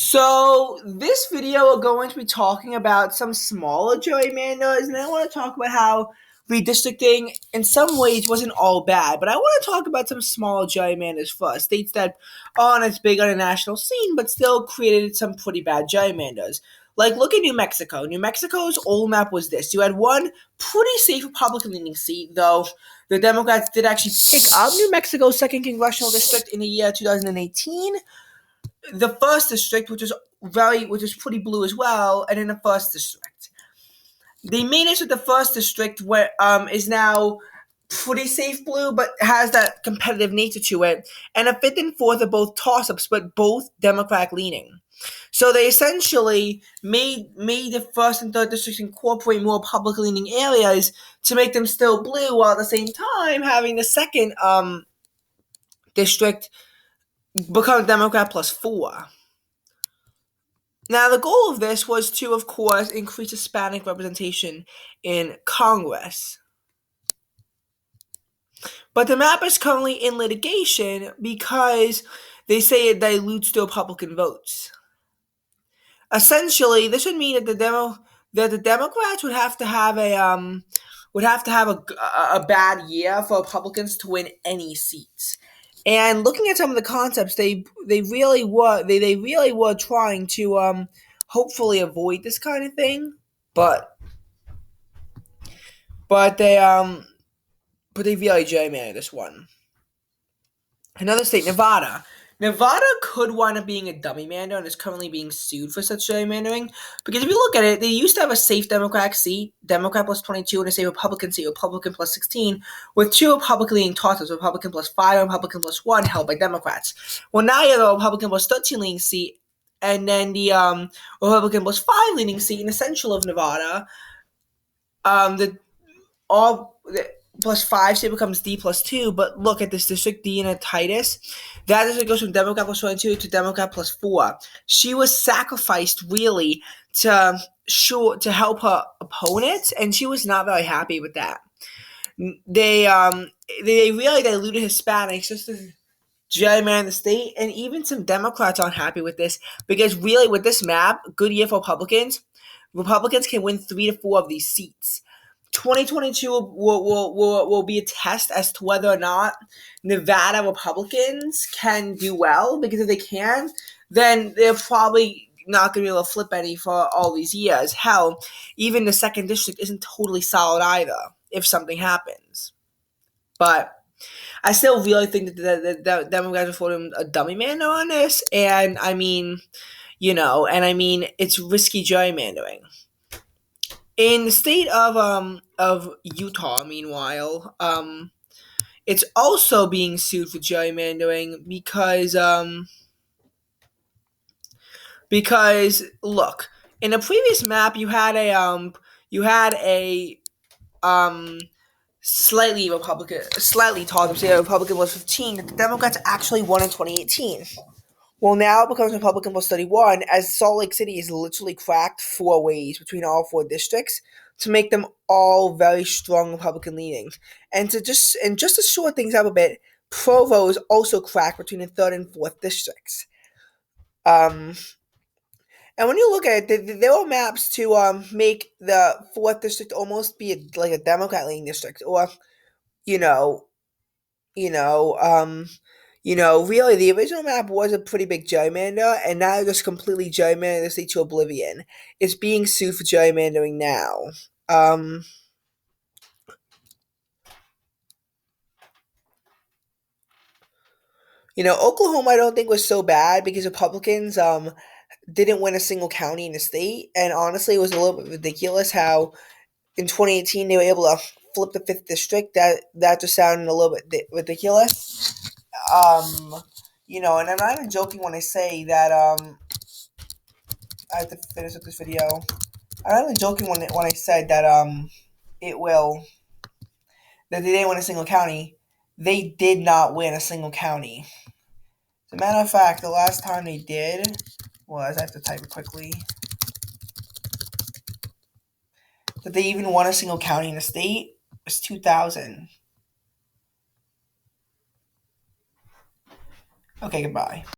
So this video we're going to be talking about some smaller gerrymanders, and I want to talk about how redistricting in some ways wasn't all bad, but I want to talk about some smaller gerrymanders first. States that aren't as big on a national scene, but still created some pretty bad gerrymanders. Like, look at New Mexico. New Mexico's old map was this. You had one pretty safe Republican-leaning seat, though the Democrats did actually pick up New Mexico's 2nd Congressional District in the year 2018. The first district, which is pretty blue as well, and in the first district, they made it to the first district where is now pretty safe blue, but has that competitive nature to it. And a fifth and fourth are both toss-ups, but both Democratic leaning. So they essentially made the first and third districts incorporate more Republican leaning areas to make them still blue, while at the same time having the second district become Democrat +4. Now, the goal of this was to, of course, increase Hispanic representation in Congress. But the map is currently in litigation because they say it dilutes the Republican votes. Essentially, this would mean that the Democrats would have to have a bad year for Republicans to win any seats. And looking at some of the concepts, they really were trying to hopefully avoid this kind of thing, but they really gerrymandered this one. Another state, Nevada. Nevada could wind up being a dummy mander and is currently being sued for such gerrymandering, because if you look at it, they used to have a safe Democratic seat, Democrat +22, and a safe Republican seat, Republican +16, with two Republican-leaning tosses, Republican +5 and Republican +1, held by Democrats. Well, now you have a Republican +13 leaning seat, and then the Republican +5 leaning seat in the central of Nevada. +5 state becomes D+2, but look at this district, Deanna Titus. That district goes from Democrat +22 to Democrat +4. She was sacrificed really to help her opponent, and she was not very happy with that. They really diluted Hispanics just to gerrymander the state, and even some Democrats aren't happy with this, because really with this map, good year for Republicans. Republicans can win 3 to 4 of these seats. 2022 will be a test as to whether or not Nevada Republicans can do well, because if they can, then they're probably not going to be able to flip any for all these years. Hell, even the second district isn't totally solid either if something happens. But I still really think that the Democrats are holding a dummy mander on this, and I mean, it's risky gerrymandering. In the state of Utah, meanwhile, it's also being sued for gerrymandering because look, in a previous map you had a slightly tall, say Republican +15, that the Democrats actually won in 2018. Well, now it becomes Republican +31, as Salt Lake City is literally cracked 4 ways between all 4 districts to make them all very strong Republican leaning. And just to short things up a bit, Provo is also cracked between the 3rd and 4th districts. And when you look at it, there were maps to make the 4th district almost be like a Democrat leaning district, or really, the original map was a pretty big gerrymander, and now just completely gerrymandered the state to oblivion. It's being sued for gerrymandering now. Oklahoma I don't think was so bad, because Republicans didn't win a single county in the state, and honestly, it was a little bit ridiculous how in 2018 they were able to flip the 5th district. That just sounded a little bit ridiculous. And I'm not even joking when I say that, I have to finish up this video. I'm not even joking when I said that, that they didn't win a single county. They did not win a single county. As a matter of fact, the last time they did was, I have to type it quickly, that they even won a single county in the state was 2000. Okay, goodbye.